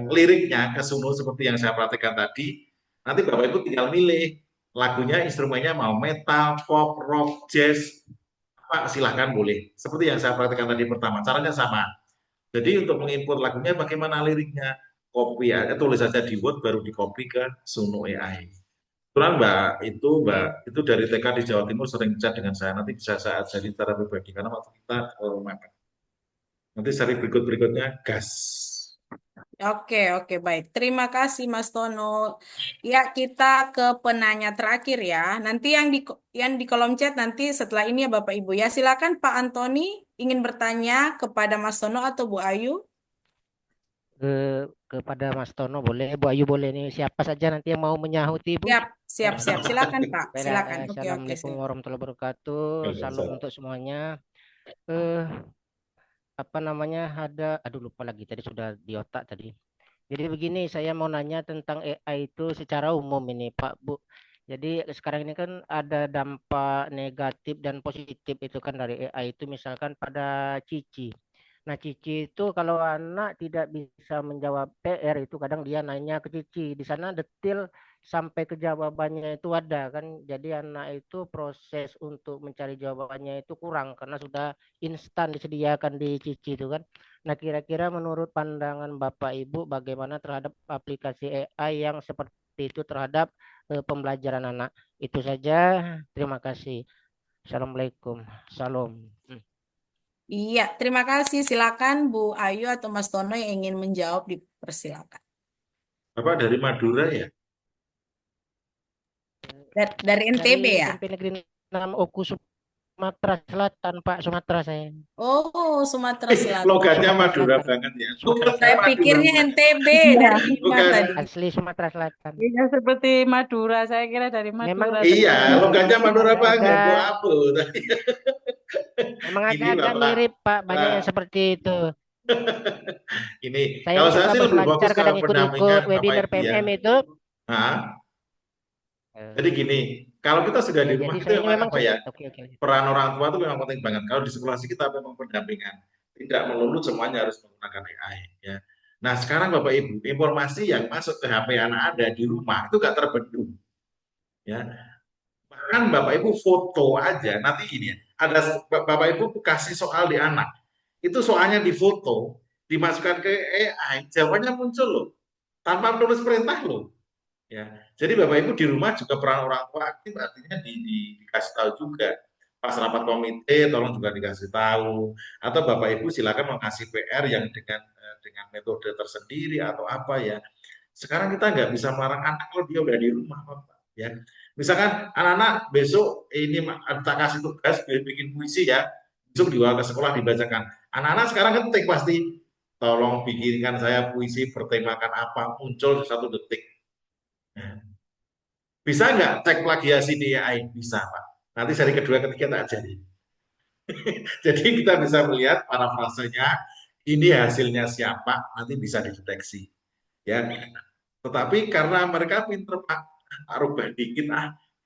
liriknya ke Suno seperti yang saya praktekkan tadi. Nanti Bapak Ibu tinggal milih lagunya, instrumennya mau metal, pop, rock, jazz, apa silahkan boleh. Seperti yang saya praktekkan tadi pertama, caranya sama. Jadi untuk menginput lagunya bagaimana liriknya, copy aja, tulis aja di Word baru di copy ke Suno AI. Kebetulan Mbak itu dari TK di Jawa Timur sering chat dengan saya, nanti bisa saya ajari secara pribadi karena waktu kita makan. Nanti seri berikutnya gas. Oke, baik. Terima kasih Mas Tono. Ya, kita ke penanya terakhir ya. Nanti yang di kolom chat nanti setelah ini ya Bapak Ibu ya. Silakan Pak Antoni ingin bertanya kepada Mas Tono atau Bu Ayu. Kepada Mas Tono boleh, Bu Ayu boleh nih. Siapa saja nanti yang mau menyahuti Ibu? Siap. Silakan Pak. Baiklah, Silakan. Oke, Assalamualaikum silakan. warahmatullahi wabarakatuh. Salam untuk semuanya. Apa namanya, aduh lupa lagi tadi, sudah di otak tadi. Jadi begini, saya mau nanya tentang AI itu secara umum ini Pak Bu. Jadi sekarang ini kan ada dampak negatif dan positif itu kan dari AI itu, misalkan pada Cici. Nah, Cici itu kalau anak tidak bisa menjawab PR itu kadang dia nanya ke Cici. Di sana detail sampai ke jawabannya itu ada kan. Jadi anak itu proses untuk mencari jawabannya itu kurang karena sudah instan disediakan di Cici itu kan. Nah, kira-kira menurut pandangan Bapak Ibu bagaimana terhadap aplikasi AI yang seperti itu terhadap pembelajaran anak? Itu saja. Terima kasih. Assalamualaikum. Salam. Iya, terima kasih. Silakan Bu Ayu atau Mas Tono yang ingin menjawab, dipersilakan. Bapak dari Madura ya? Dari NTB Dari ya? SMP Negeri 6 Oku, Sumatera Selatan, Pak. Sumatera saya. Oh, Sumatera Selatan. Logatnya Madura banget ya. Saya pikirnya NTB. Dari mana tadi? Asli Sumatera Selatan. Iya, seperti Madura. Saya kira dari Memang Madura. Iya, logatnya Madura banget. Bu Ada- Abu. Memang Ini agak-agak Bapak. mirip Pak, banyak yang seperti itu. Ini Saya kalau saya suka sih lebih fokus berselancar, ke kadang ikut-ikut pendampingan Bapak webinar Ibu ya. PMM itu. Nah, jadi gini, kalau kita sudah di Ya, rumah jadi itu saya memang memang apa ya? oke. Peran orang tua itu memang penting banget. Kalau di sekolah sih kita memang pendampingan. Tidak melulu semuanya harus menggunakan AI ya. Nah, sekarang Bapak Ibu, informasi yang masuk ke HP anak Anda di rumah itu gak terbendung. Ya. Bahkan Bapak Ibu foto aja, nanti ini ya, ada Bapak Ibu kasih soal di anak. Itu soalnya difoto, dimasukkan ke AI, jawabannya muncul loh. Tanpa menulis perintah loh. Ya, jadi Bapak Ibu di rumah juga peran orang tua aktif, artinya dikasih tahu juga. Pas rapat komite, tolong juga dikasih tahu. Atau Bapak Ibu silakan mengasih PR yang dengan metode tersendiri atau apa ya. Sekarang kita nggak bisa melarang anak kalau dia udah di rumah, Bapak. Ya, misalkan anak-anak besok ini kita kasih tugas bikin puisi ya, besok dibawa ke sekolah dibacakan. Anak-anak sekarang ketik pasti, tolong bikinkan saya puisi bertemakan apa, muncul 1 detik. Bisa nggak cek plagiasi di AI? Bisa, Pak. Nanti seri kedua, ketiga tak jadi. Jadi kita bisa melihat parafrasenya, ini hasilnya siapa, nanti bisa dideteksi. Ya, tetapi karena mereka pinter, Pak, rubah dikit,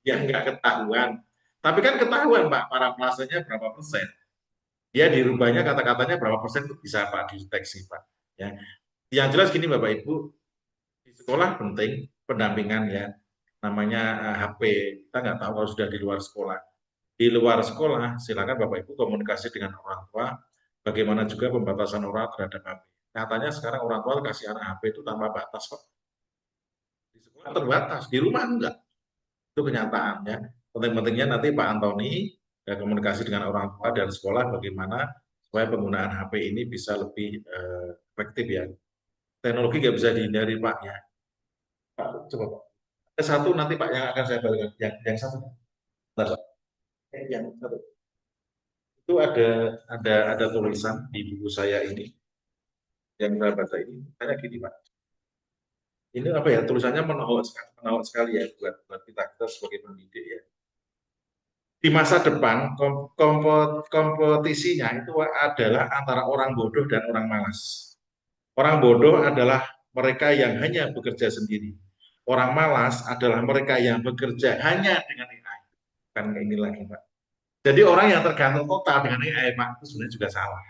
ya nggak ketahuan. Tapi kan ketahuan, Pak, parafrasenya berapa persen. Dia dirubahnya kata-katanya berapa persen itu bisa, Pak, dideteksi, Pak. Ya. Yang jelas gini, Bapak Ibu, di sekolah penting pendampingan ya. Namanya HP, kita nggak tahu kalau sudah di luar sekolah. Di luar sekolah, silakan Bapak Ibu komunikasi dengan orang tua, bagaimana juga pembatasan orang terhadap HP. Nyatanya sekarang orang tua kasih anak HP itu tanpa batas kok. Di sekolah terbatas, di rumah enggak. Itu kenyataannya. Penting-pentingnya nanti Pak Antoni ya, komunikasi dengan orang tua dan sekolah bagaimana supaya penggunaan HP ini bisa lebih efektif ya. Teknologi nggak bisa dihindari Pak ya. Pak, coba Pak. Ada satu nanti Pak yang akan saya balikan. Yang satu. Bentar, Pak. Yang satu. Itu ada tulisan di buku saya ini yang saya baca ini. Hanya gini Pak. Ini apa ya, tulisannya menohok sekali ya buat kita sebagai pendidik ya. Di masa depan kompetisinya itu adalah antara orang bodoh dan orang malas. Orang bodoh adalah mereka yang hanya bekerja sendiri. Orang malas adalah mereka yang bekerja hanya dengan AI. Kan ini lagi Pak. Jadi orang yang tergantung total dengan AI, Pak, itu sebenarnya juga salah.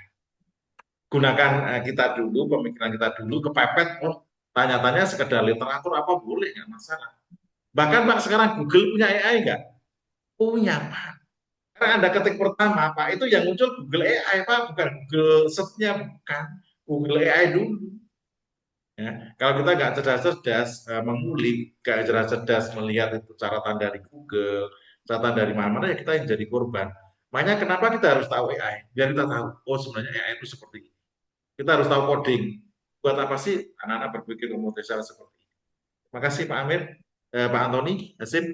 Gunakan kita dulu, pemikiran kita dulu, kepepet, oh, tanya-tanya sekedar literatur apa boleh, nggak masalah. Bahkan Pak, sekarang Google punya AI nggak? Punya, Pak. Karena Anda ketik pertama, Pak, itu yang muncul Google AI, Pak, bukan Google Search-nya, bukan. Google AI dulu. Ya, kalau kita nggak cerdas-cerdas mengulik, nggak cerdas-cerdas melihat itu catatan dari Google, catatan dari mana-mana, ya kita yang jadi korban. Makanya kenapa kita harus tahu AI? Biar kita tahu, oh sebenarnya AI itu seperti ini. Kita harus tahu coding. Buat apa sih anak-anak berpikir memutuskan seperti ini? Terima kasih Pak Amir, Pak Antoni, Hasim.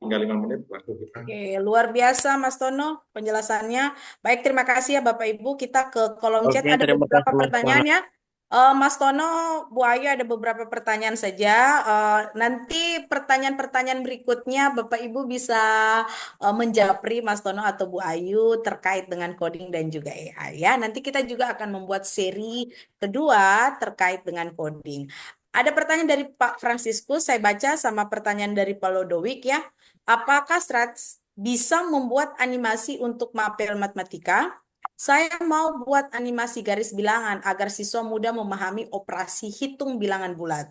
Tinggal 5 menit waktu kita. Oke, luar biasa Mas Tono penjelasannya. Baik, terima kasih ya Bapak Ibu. Kita ke kolom chat, Oke, ada terima beberapa kasih Mas pertanyaan Tono. ya. Mas Tono, Bu Ayu ada beberapa pertanyaan saja. Nanti pertanyaan-pertanyaan berikutnya Bapak Ibu bisa menjapri Mas Tono atau Bu Ayu terkait dengan coding dan juga AI ya. Nanti kita juga akan membuat seri kedua terkait dengan coding. Ada pertanyaan dari Pak Franciscus, saya baca sama pertanyaan dari Pak Lodowik ya. Apakah Strats bisa membuat animasi untuk mapel matematika? Saya mau buat animasi garis bilangan agar siswa mudah memahami operasi hitung bilangan bulat.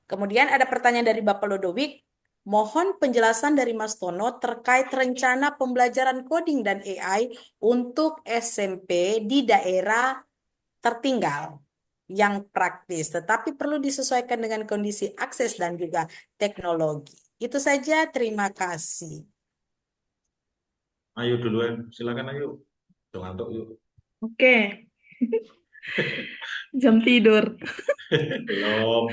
Kemudian ada pertanyaan dari Bapak Lodowik. Mohon penjelasan dari Mas Tono terkait rencana pembelajaran coding dan AI untuk SMP di daerah tertinggal yang praktis, tetapi perlu disesuaikan dengan kondisi akses dan juga teknologi. Itu saja, terima kasih. Ayo duluan, silakan ayo. Jangan ngantuk yuk. Oke. Jam tidur. Belum.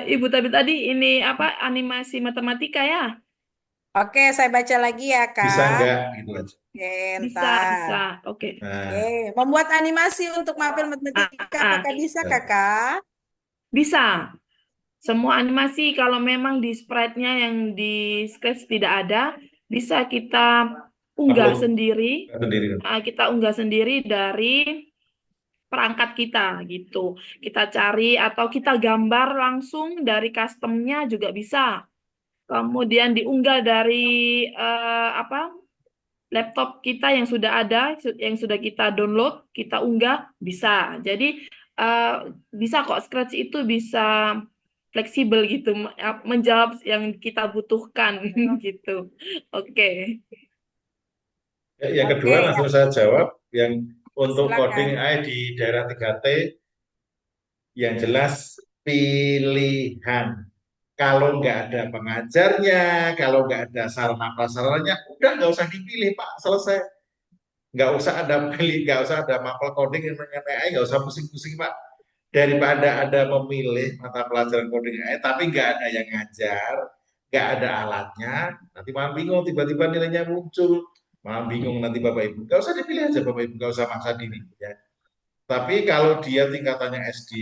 Ibu tadi ini apa animasi matematika ya? Oke, saya baca lagi ya, Bisa Kak. enggak? Gitu aja. Oke, Bisa. ntar. Oke. Nah, Oke, membuat animasi untuk mapel matematika, apakah bisa, Kakak? Bisa. Semua animasi kalau memang di sprite-nya yang di sketch tidak ada, bisa kita unggah upload sendiri. sendiri. Kita unggah sendiri dari perangkat kita gitu. Kita cari atau kita gambar langsung dari custom-nya juga bisa. Kemudian diunggah dari laptop kita yang sudah ada, yang sudah kita download, kita unggah bisa. Jadi bisa kok Scratch itu bisa fleksibel gitu, menjawab yang kita butuhkan gitu. Oke. Yang kedua Oke, langsung saya jawab, yang untuk coding silakan. AI di daerah 3T, yang jelas pilihan. Kalau nggak ada pengajarnya, kalau nggak ada sarana prasarannya, udah nggak usah dipilih Pak, selesai. Nggak usah ada pilih, nggak usah ada mapel coding yang AI, nggak usah pusing-pusing Pak. Daripada ada memilih mata pelajaran coding AI, tapi nggak ada yang ngajar, nggak ada alatnya, nanti malah bingung, tiba-tiba nilainya muncul, malah bingung nanti Bapak Ibu. Nggak usah dipilih aja Bapak Ibu, nggak usah maksa diri. Ya. Tapi kalau dia tingkatannya SD,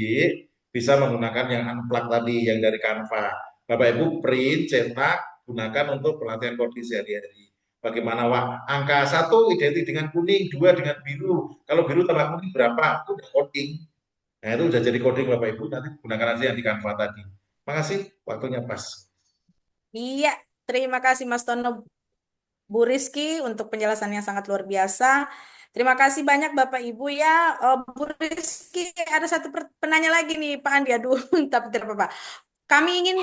bisa menggunakan yang unplug tadi, yang dari Canva. Bapak Ibu print, cetak, gunakan untuk pelatihan coding sehari-hari. Bagaimana angka 1 identik dengan kuning, 2 dengan biru. Kalau biru tambah kuning berapa? Itu udah coding. Nah itu udah jadi coding Bapak Ibu, nanti gunakan aja yang di Canva tadi. Makasih, waktunya pas. Iya, terima kasih Mas Tono, Bu Rizky untuk penjelasan yang sangat luar biasa. Terima kasih banyak Bapak Ibu ya. Bu Rizky, ada satu penanya lagi nih Pak Andi. Aduh, tapi tidak apa-apa. Kami ingin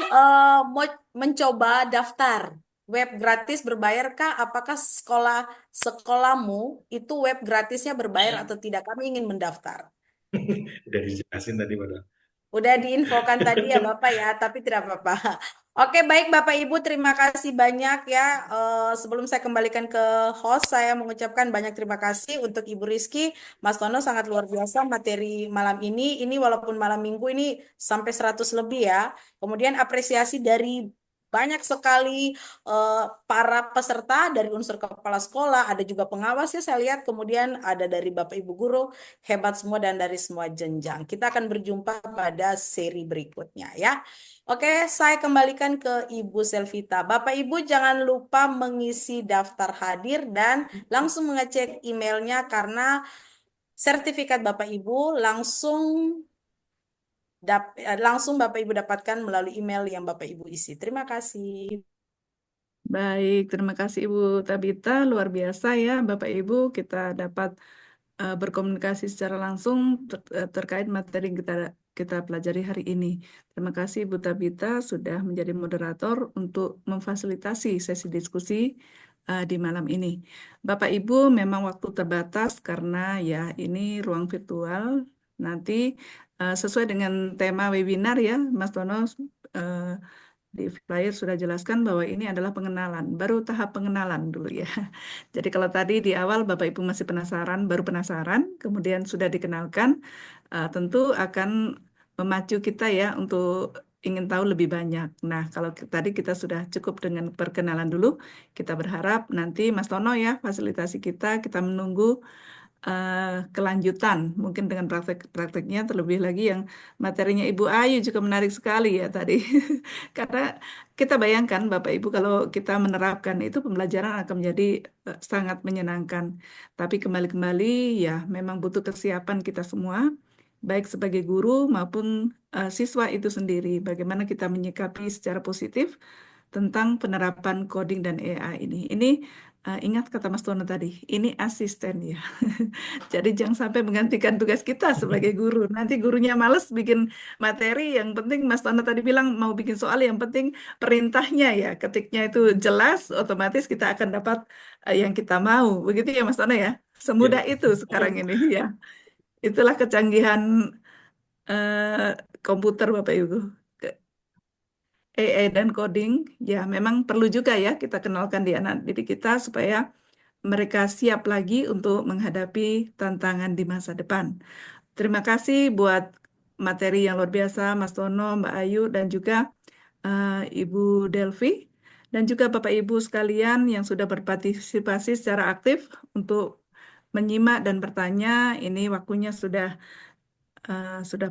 mau mencoba daftar web gratis berbayar kah? Apakah sekolahmu itu web gratisnya berbayar atau tidak? Kami ingin mendaftar. Udah dijelasin tadi padahal. Udah diinfokan tadi ya Bapak ya, tapi tidak apa-apa. Oke, baik Bapak Ibu, terima kasih banyak ya. Sebelum saya kembalikan ke host, saya mengucapkan banyak terima kasih untuk Ibu Rizky, Mas Tono sangat luar biasa materi malam ini. Ini walaupun malam minggu ini sampai 100 lebih ya. Kemudian apresiasi dari banyak sekali para peserta dari unsur kepala sekolah, ada juga pengawasnya saya lihat, kemudian ada dari Bapak Ibu guru, hebat semua dan dari semua jenjang. Kita akan berjumpa pada seri berikutnya ya. Oke, saya kembalikan ke Ibu Selvita. Bapak Ibu jangan lupa mengisi daftar hadir dan langsung mengecek emailnya karena sertifikat Bapak Ibu langsung Bapak Ibu dapatkan melalui email yang Bapak Ibu isi. Terima kasih. Baik, terima kasih Ibu Tabita. Luar biasa ya Bapak Ibu, kita dapat berkomunikasi secara langsung terkait materi yang kita pelajari hari ini. Terima kasih Ibu Tabita sudah menjadi moderator untuk memfasilitasi sesi diskusi di malam ini. Bapak Ibu memang waktu terbatas karena ya ini ruang virtual. Nanti sesuai dengan tema webinar ya, Mas Tono, eh, di flyer sudah jelaskan bahwa ini adalah pengenalan, baru tahap pengenalan dulu ya. Jadi kalau tadi di awal Bapak Ibu masih penasaran, baru penasaran, kemudian sudah dikenalkan, tentu akan memacu kita ya untuk ingin tahu lebih banyak. Nah, kalau tadi kita sudah cukup dengan perkenalan dulu, kita berharap nanti Mas Tono ya fasilitasi kita menunggu kelanjutan, mungkin dengan praktek-prakteknya terlebih lagi yang materinya Ibu Ayu juga menarik sekali ya tadi. Karena kita bayangkan Bapak Ibu kalau kita menerapkan itu pembelajaran akan menjadi sangat menyenangkan. Tapi kembali-kembali ya memang butuh kesiapan kita semua, baik sebagai guru maupun siswa itu sendiri. Bagaimana kita menyikapi secara positif tentang penerapan coding dan AI ini. Ini ingat kata Mas Tono tadi, ini asisten ya. Jadi jangan sampai menggantikan tugas kita sebagai guru. Nanti gurunya males bikin materi, yang penting Mas Tono tadi bilang mau bikin soal, yang penting perintahnya ya, ketiknya itu jelas, otomatis kita akan dapat yang kita mau. Begitu ya Mas Tono ya. Semudah itu sekarang ini ya. Itulah kecanggihan eh, komputer Bapak Ibu. AI dan coding ya memang perlu juga ya kita kenalkan di anak didik kita supaya mereka siap lagi untuk menghadapi tantangan di masa depan. Terima kasih buat materi yang luar biasa Mas Tono, Mbak Ayu, dan juga Ibu Delvi, dan juga Bapak Ibu sekalian yang sudah berpartisipasi secara aktif untuk menyimak dan bertanya. Ini waktunya sudah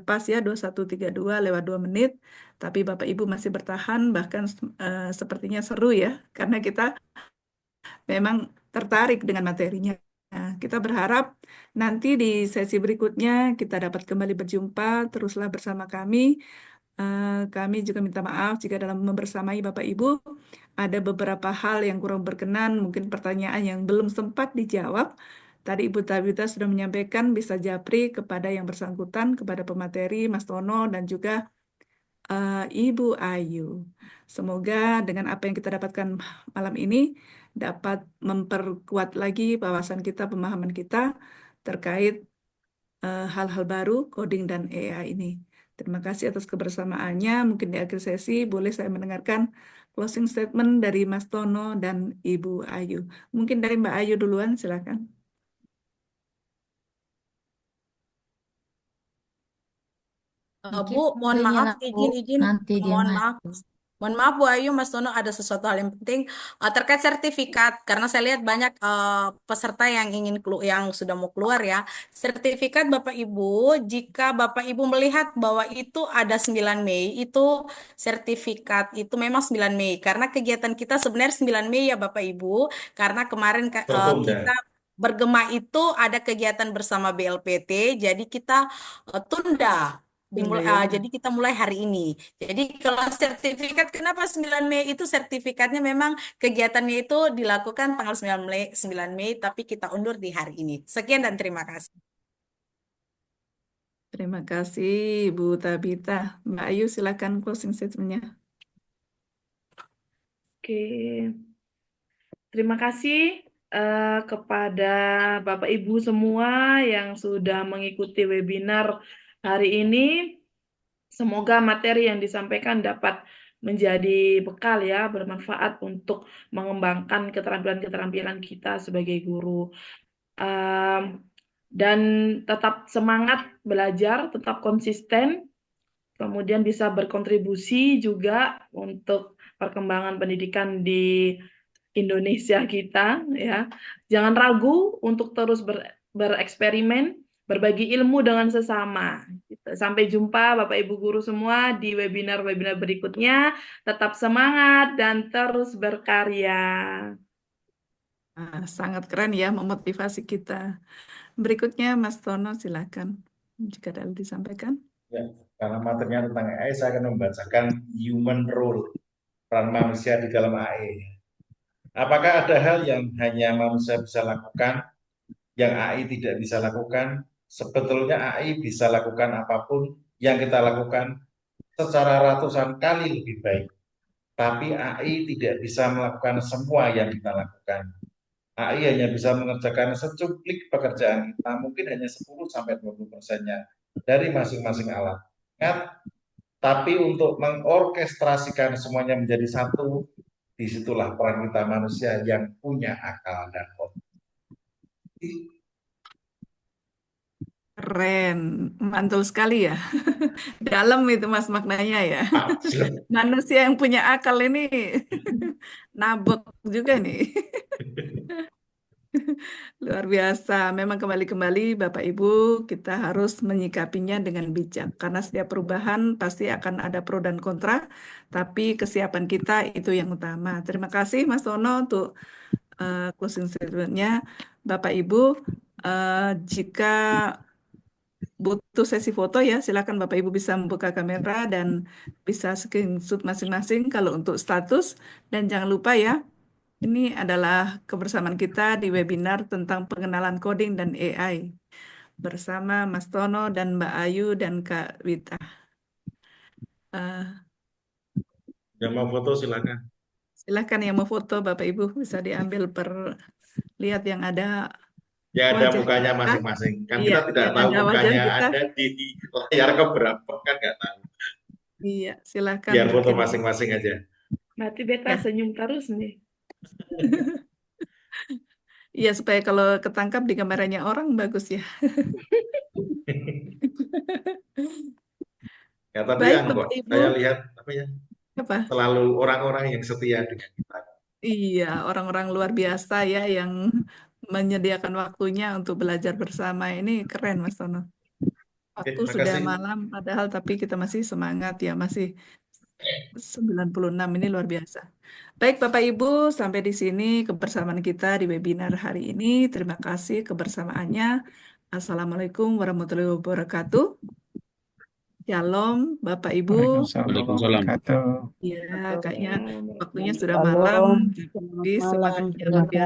pas ya 21.32 lewat 2 menit, tapi Bapak Ibu masih bertahan, bahkan sepertinya seru ya, karena kita memang tertarik dengan materinya. Nah, kita berharap nanti di sesi berikutnya kita dapat kembali berjumpa, teruslah bersama kami. Kami juga minta maaf jika dalam membersamai Bapak Ibu ada beberapa hal yang kurang berkenan, mungkin pertanyaan yang belum sempat dijawab. Tadi Ibu Tabita sudah menyampaikan bisa japri kepada yang bersangkutan, kepada pemateri, Mas Tono, dan juga Ibu Ayu. Semoga dengan apa yang kita dapatkan malam ini dapat memperkuat lagi wawasan kita, pemahaman kita terkait hal-hal baru, coding dan AI ini. Terima kasih atas kebersamaannya. Mungkin di akhir sesi boleh saya mendengarkan closing statement dari Mas Tono dan Ibu Ayu. Mungkin dari Mbak Ayu duluan, silakan. Mungkin Bu, mohon videonya maaf, lampu izin, nanti dia mohon maaf. mati. Mohon maaf Bu Ayu, Mas Tono, ada sesuatu hal yang penting terkait sertifikat, karena saya lihat banyak peserta yang yang sudah mau keluar ya. Sertifikat Bapak Ibu, jika Bapak Ibu melihat bahwa itu ada 9 Mei, itu sertifikat itu memang 9 Mei, karena kegiatan kita sebenarnya 9 Mei ya Bapak Ibu, karena kemarin kita Tertunda. bergema itu ada kegiatan bersama BLPT, jadi kita tunda. Tunda ya. Jadi kita mulai hari ini. Jadi kalau sertifikat, kenapa 9 Mei itu sertifikatnya memang kegiatannya itu dilakukan tanggal 9 Mei, tapi kita undur di hari ini. Sekian dan terima kasih. Terima kasih Ibu Tabita. Mbak Ayu silakan closing statement-nya. Oke, terima kasih kepada Bapak Ibu semua yang sudah mengikuti webinar hari ini. Semoga materi yang disampaikan dapat menjadi bekal ya, bermanfaat untuk mengembangkan keterampilan-keterampilan kita sebagai guru. Dan tetap semangat belajar, tetap konsisten, kemudian bisa berkontribusi juga untuk perkembangan pendidikan di Indonesia kita ya. Jangan ragu untuk terus bereksperimen, berbagi ilmu dengan sesama. Sampai jumpa Bapak Ibu guru semua di webinar-webinar berikutnya. Tetap semangat dan terus berkarya. Sangat keren ya memotivasi kita. Berikutnya Mas Tono silakan jika ada disampaikan. Ya, karena materinya tentang AI, saya akan membacakan human role, peran manusia di dalam AI. Apakah ada hal yang hanya manusia bisa lakukan, yang AI tidak bisa lakukan? Sebetulnya AI bisa lakukan apapun yang kita lakukan secara ratusan kali lebih baik. Tapi AI tidak bisa melakukan semua yang kita lakukan. AI hanya bisa mengerjakan secuplik pekerjaan kita, mungkin hanya 10-20%-nya dari masing-masing alat. Ingat, tapi untuk mengorkestrasikan semuanya menjadi satu, disitulah peran kita manusia yang punya akal dan otak. Keren, mantul sekali ya. Dalam itu Mas maknanya ya. Manusia yang punya akal ini nabok juga nih. Luar biasa. Memang kembali-kembali Bapak Ibu kita harus menyikapinya dengan bijak. Karena setiap perubahan pasti akan ada pro dan kontra. Tapi kesiapan kita itu yang utama. Terima kasih Mas Tono untuk closing statement-nya. Bapak Ibu, jika butuh sesi foto ya, silakan Bapak Ibu bisa membuka kamera dan bisa screenshot masing-masing kalau untuk status. Dan jangan lupa ya, ini adalah kebersamaan kita di webinar tentang pengenalan coding dan AI bersama Mas Tono dan Mbak Ayu dan Kak Wita. Yang mau foto silakan. Silakan yang mau foto Bapak Ibu bisa diambil lihat yang ada Ya ada wajah mukanya kita. masing-masing. Kan Iya, kita tidak yang tahu ada wajah mukanya kita. ada di layar keberapa, kan nggak tahu. Iya, silakan Biar foto bikin. masing-masing aja. Berarti beta Ya. senyum terus nih. Iya, supaya kalau ketangkap di kameranya orang bagus ya. Ya tapi Baik, kok Bapak Ibu. saya lihat Apa? selalu orang-orang yang setia dengan kita. Iya, orang-orang luar biasa ya yang menyediakan waktunya untuk belajar bersama. Ini keren, Mas Tono. Waktu Terima sudah kasih. malam, padahal tapi kita masih semangat ya, masih 96 ini luar biasa. Baik, Bapak Ibu, sampai di sini kebersamaan kita di webinar hari ini. Terima kasih kebersamaannya. Assalamualaikum warahmatullahi wabarakatuh. Shalom, Bapak Ibu. Waalaikumsalam. Ya, kayaknya waktunya Waalaikumsalam. sudah malam, Shalom, tapi selamat malam. semangatnya Terima luar biasa.